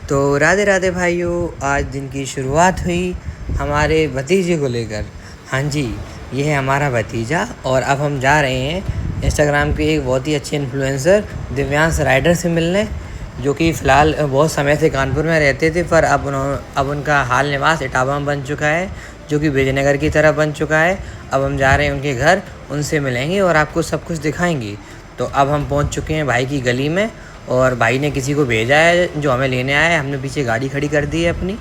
तो राधे राधे भाइयों, आज दिन की शुरुआत हुई हमारे भतीजे को लेकर। हाँ जी, ये है हमारा भतीजा और अब हम जा रहे हैं इंस्टाग्राम के एक बहुत ही अच्छे इन्फ्लुएंसर दिव्यांश राइडर से मिलने, जो कि फ़िलहाल बहुत समय से कानपुर में रहते थे, पर अब उनका हाल निवास इटावा में बन चुका है, जो कि विजयनगर की तरफ बन चुका है। अब हम जा रहे हैं उनके घर, उनसे मिलेंगे और आपको सब कुछ दिखाएंगे। तो अब हम पहुंच चुके हैं भाई की गली में और भाई ने किसी को भेजा है जो हमें लेने आया है। हमने पीछे गाड़ी खड़ी कर दी है अपनी।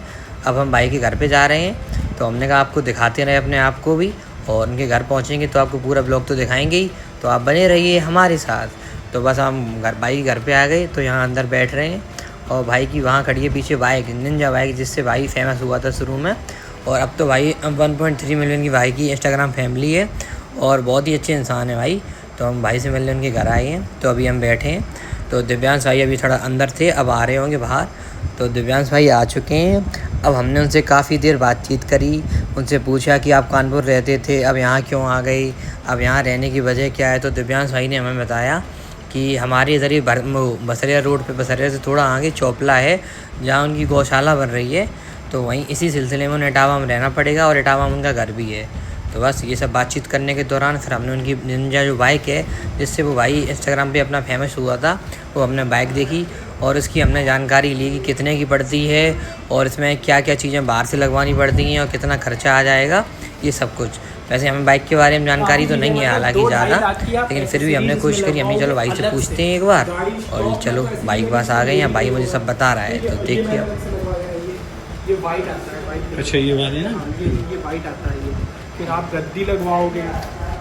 अब हम भाई के घर पे जा रहे हैं, तो हमने कहा आपको दिखाते रहे अपने आप को भी, और उनके घर पहुंचेंगे तो आपको पूरा ब्लॉग तो दिखाएंगे ही, तो आप बने रहिए हमारे साथ। तो बस हम भाई के घर पे आ गए, तो यहाँ अंदर बैठ रहे हैं और भाई की वहाँ खड़ी है पीछे बाइक, निंजा बाइक, जिससे भाई फेमस हुआ था शुरू में। और अब तो भाई 1.3 मिलियन की भाई की इंस्टाग्राम फैमिली है और बहुत ही अच्छे इंसान है भाई। तो हम भाई से मिलने उनके घर आए हैं, तो अभी हम बैठे हैं। तो दिव्यांश भाई अभी थोड़ा अंदर थे, अब आ रहे होंगे बाहर। तो दिव्यांश भाई आ चुके हैं। अब हमने उनसे काफ़ी देर बातचीत करी, उनसे पूछा कि आप कानपुर रहते थे, अब यहाँ क्यों आ गई, अब यहाँ रहने की वजह क्या है। तो दिव्यांश भाई ने हमें बताया कि हमारे इधर ही बसरिया रोड पे, बसरिया से थोड़ा आगे चौपला है जहाँ उनकी गौशाला बन रही है, तो वहीं इसी सिलसिले में उन्हें इटावा में रहना पड़ेगा और इटावा में उनका घर भी है। तो बस ये सब बातचीत करने के दौरान फिर हमने उनकी निंजा जो बाइक है, जिससे वो भाई इंस्टाग्राम पे अपना फेमस हुआ था, वो हमने बाइक देखी और उसकी हमने जानकारी ली कि कितने की पड़ती है और इसमें क्या क्या चीज़ें बाहर से लगवानी पड़ती हैं और कितना खर्चा आ जाएगा, ये सब कुछ। वैसे हमें बाइक के बारे में जानकारी तो नहीं है हालांकि ज़्यादा, लेकिन फिर भी हमने कोशिश करी। हमने चलो भाई से पूछते हैं एक बार, और चलो भाई के पास आ गए हैं, भाई मुझे सब बता रहा है, तो देखिए। ये वाइट आता है, वाइट। अच्छा, ये वाले ना, ये वाइट आता है। ये फिर आप गद्दी लगवाओगे,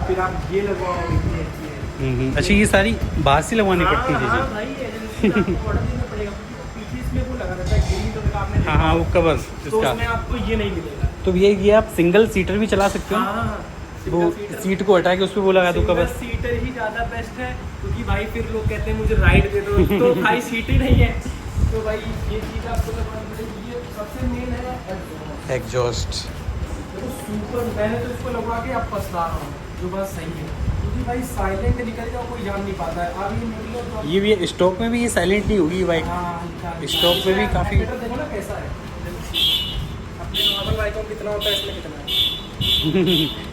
फिर आप ये लगवाओगे। अच्छा, ये सारी बाहर से लगवानी पड़ती है हाँ भाई, एजेंसी को ऑर्डर देना पड़ेगा। पीछे इसमें वो लगा रहता है ग्रीन कलर का, आपने देखा। हाँ, वो कवर तो इसका। उसमें आपको ये नहीं मिलेगा। तो ये आप सिंगल सीटर भी चला सकते हो। हाँ, वो सीट को हटा के उस पर वो लगा दो कवर। सीटर ही ज़्यादा बेस्ट है, क्योंकि भाई फिर लोग कहते हैं मुझे राइड दे दो, तो भाई सीट ही नहीं है। तो भाई ये चीज़ आपको लगवानी पड़ेगी। ये सबसे मेन है एग्जॉस्ट। सुपर, मैंने तो इसको लगवा के अब पछता रहा हूँ, जो बात सही है, क्योंकि भाई साइलेंट निकल जाओ कोई जान नहीं पाता है। अब ये निकलो तो ये भी स्टॉक में भी ये साइलेंट नहीं होगी बाइक। स्टॉक में भी काफ़ी। देखो ना कैसा है, अपने नॉर्मल बाइकों में कितना होता है, इसमें कितना है।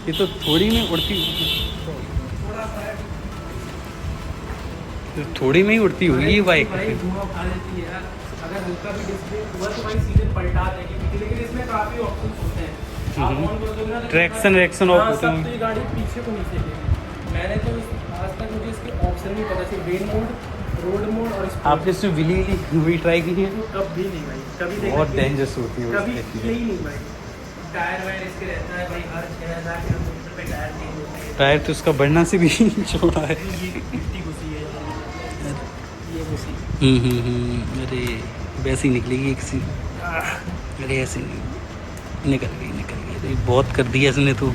ये तो थोड़ी में उड़ती, थोड़ा सा है, थोड़ी में ही उड़ती होगी ये बाइक। भाई धुआं उठा देती है यार। अगर हल्का भी डिस्प्ले हुआ तो भाई सीधे पलटा देगी, लेकिन इसमें काफ़ी ऑप्शन होते हैं। आप ऑन कर दोगे ना, ट्रैक्शन वैक्शन ऑफ होते सब हैं। तो ये गाड़ी पीछे को नीचे लेगी। मैंने तो आज तक मुझे इसके ऑप्शन नहीं पता, सिर्फ रेन मोड, रोड मोड और स्पोर्ट। आपने इसमें विली भी ट्राई की है? कभी नहीं भाई, कभी देखा बहुत कि- डेंजरस होती है कभी उसकी। किया ही नहीं भाई। टायर वायर इसके रहता है भाई, हर 6000 किलोमीटर पे टायर चेंज होते हैं। टायर तो उसका बढ़ना से भी छोटा है। ये मिट्टी घुसी है, ये घुसी। अरे वैसे ही निकलेगी किसी। अरे ऐसे निकल गई। अरे बहुत कर दिया इसने तो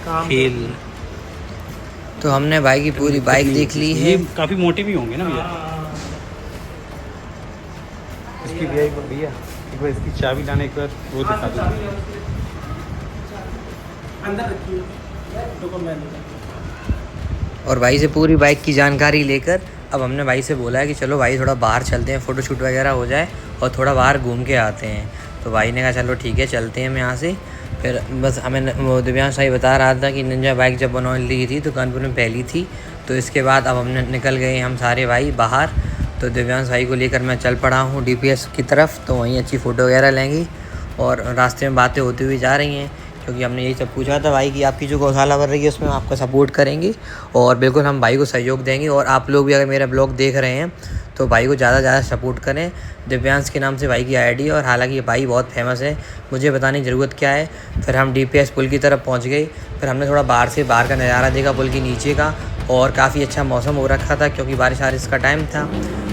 काम खेल। तो हमने भाई की पूरी बाइक देख ली है। ये काफ़ी मोटे भी होंगे ना भैया। हाँ। इसकी भैया एक बार इसकी चाबी लाने, एक बार वो दिखा दो। अंदर रखिए, देखो मैं नहीं। और भाई से पूरी बाइक की जानकारी लेकर अब हमने भाई से बोला है कि चलो भाई थोड़ा बाहर चलते हैं, फ़ोटोशूट वगैरह हो जाए और थोड़ा बाहर घूम के आते हैं। तो भाई ने कहा चलो ठीक है, चलते हैं हम यहाँ से। फिर बस हमें वो दिव्यांश भाई बता रहा था कि निंजा बाइक जब बना ली थी तो कानपुर में पहली थी। तो इसके बाद अब हमने निकल गए हम सारे भाई बाहर। तो दिव्यांश भाई को लेकर मैं चल पड़ा हूँ DPS की तरफ, तो वहीं अच्छी फ़ोटो वगैरह लेंगे और रास्ते में बातें होती हुई जा रही हैं, क्योंकि हमने यही सब पूछा था भाई कि आपकी जो गौशाला बन रही है उसमें हम आपका सपोर्ट करेंगे और बिल्कुल हम भाई को सहयोग देंगे। और आप लोग भी अगर मेरा ब्लॉग देख रहे हैं तो भाई को ज़्यादा से ज़्यादा सपोर्ट करें। दिव्यांश के नाम से भाई की ID, और हालांकि ये भाई बहुत फेमस है, मुझे बताने की ज़रूरत क्या है। फिर हम DPS पुल की तरफ पहुँच गए। फिर हमने थोड़ा बाहर का नज़ारा देखा पुल के नीचे का, और काफ़ी अच्छा मौसम हो रखा था क्योंकि बारिश का टाइम था।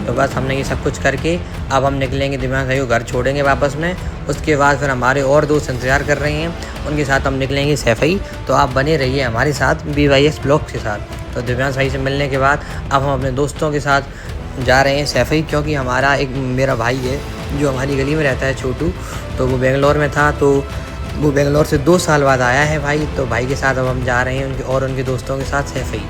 तो बस हमने ये सब कुछ करके अब हम निकलेंगे, दिव्यांश भाई को घर छोड़ेंगे वापस में। उसके बाद फिर हमारे और दोस्त इंतज़ार कर रहे हैं, उनके साथ हम निकलेंगे सैफई। तो आप बने रहिए हमारे साथ BYS ब्लॉग के साथ। तो दिव्यांश भाई से मिलने के बाद अब हम अपने दोस्तों के साथ जा रहे हैं सैफई, क्योंकि हमारा एक मेरा भाई है जो हमारी गली में रहता है, छोटू। तो वो बेंगलोर में था, तो वो बेंगलोर से 2 साल बाद आया है भाई। तो भाई के साथ अब हम जा रहे हैं उनके दोस्तों के साथ सैफई।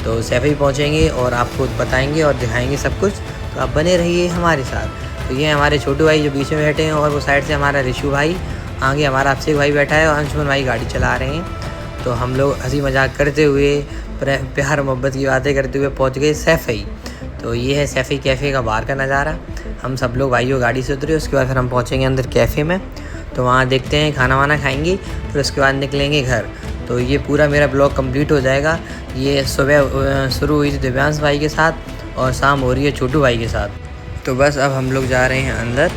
तो सैफई पहुँचेंगे और आपको बताएंगे और दिखाएंगे सब कुछ। तो आप बने रहिए हमारे साथ। तो ये हमारे छोटू भाई जो बीच में बैठे हैं, और वो साइड से हमारा ऋषु भाई, आगे हमारा अभिषेक भाई बैठा है, और अंशुमन भाई गाड़ी चला रहे हैं। तो हम लोग हंसी मजाक करते हुए, प्यार मोहब्बत की बातें करते हुए पहुँच गए सैफई। तो ये है सैफई कैफ़े का बाहर का नज़ारा। हम सब लोग भाइयों गाड़ी से उतरे, उसके बाद फिर हम पहुँचेंगे अंदर कैफ़े में। तो वहाँ देखते हैं, खाना वाना खाएंगे, फिर उसके बाद निकलेंगे घर। तो ये पूरा मेरा ब्लॉग कंप्लीट हो जाएगा। ये सुबह शुरू हुई थी दिव्यांश भाई के साथ, और शाम हो रही है छोटू भाई के साथ। तो बस अब हम लोग जा रहे हैं अंदर,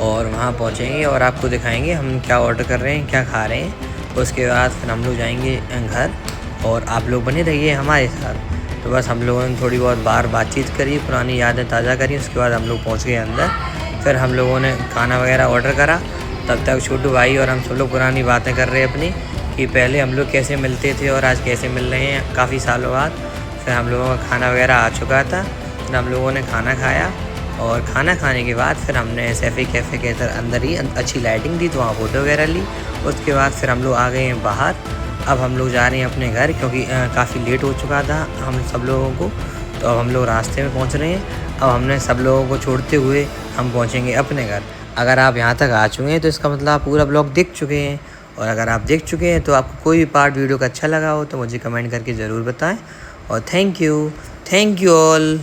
और वहाँ पहुँचेंगे और आपको दिखाएंगे हम क्या ऑर्डर कर रहे हैं, क्या खा रहे हैं। उसके बाद फिर हम लोग जाएंगे घर, और आप लोग बने रहिए हमारे साथ। तो बस हम लोगों ने थोड़ी बहुत बार बातचीत करी, पुरानी यादें ताज़ा करी। उसके बाद हम लोग पहुँच गए अंदर। फिर हम लोगों ने खाना वगैरह ऑर्डर करा। तब तक छोटू भाई और हम सब लोग पुरानी बातें कर रहे हैं अपनी, कि पहले हम लोग कैसे मिलते थे और आज कैसे मिल रहे हैं काफ़ी सालों बाद। फिर हम लोगों का खाना वगैरह आ चुका था, फिर हम लोगों ने खाना खाया, और खाना खाने के बाद फिर हमने सैफई कैफ़े के अंदर ही अच्छी लाइटिंग दी, तो वहाँ फ़ोटो वगैरह ली। उसके बाद फिर हम लोग आ गए हैं बाहर। अब हम लोग जा रहे हैं अपने घर, क्योंकि काफ़ी लेट हो चुका था हम सब लोगों को। तो अब हम लोग रास्ते में पहुँच रहे हैं। अब हमने सब लोगों को छोड़ते हुए हम पहुँचेंगे अपने घर। अगर आप यहाँ तक आ चुके हैं तो इसका मतलब आप पूरा ब्लॉग देख चुके हैं, और अगर आप देख चुके हैं तो आपको कोई भी पार्ट वीडियो का अच्छा लगा हो तो मुझे कमेंट करके ज़रूर बताएं। और थैंक यू ऑल।